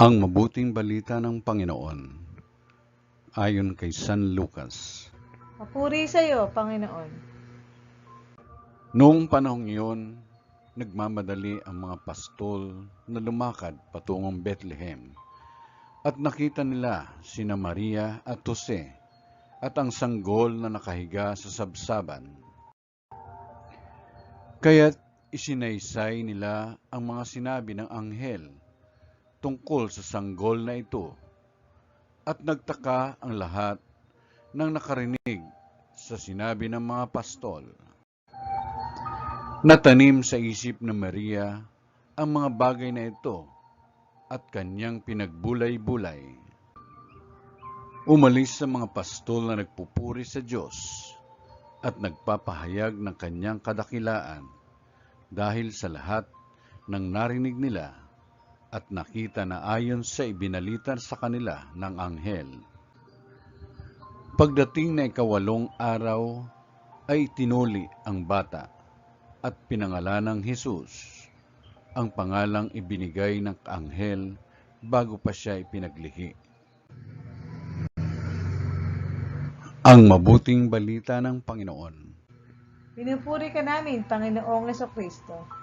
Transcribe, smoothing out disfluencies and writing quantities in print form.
Ang mabuting balita ng Panginoon ayon kay San Lucas. Papuri sa iyo, Panginoon. Noong panahong iyon, nagmamadali ang mga pastol na lumakad patungong Bethlehem at nakita nila sina Maria at Jose at ang sanggol na nakahiga sa sabsaban. Kaya't isinaysay nila ang mga sinabi ng anghel tungkol sa sanggol na ito, at nagtaka ang lahat nang nakarinig sa sinabi ng mga pastol. Natanim sa isip ng Maria ang mga bagay na ito at kanyang pinagbulay-bulay. Umalis sa mga pastol na nagpupuri sa Diyos at nagpapahayag ng kanyang kadakilaan dahil sa lahat ng narinig nila at nakita na ayon sa ibinalita sa kanila ng anghel. Pagdating na ikawalong araw, ay tinuli ang bata at pinangalanang Jesus, ang pangalang ibinigay ng anghel bago pa siya ipinaglihi. Ang mabuting balita ng Panginoon. Pinupuri ka namin, Panginoong Kristo.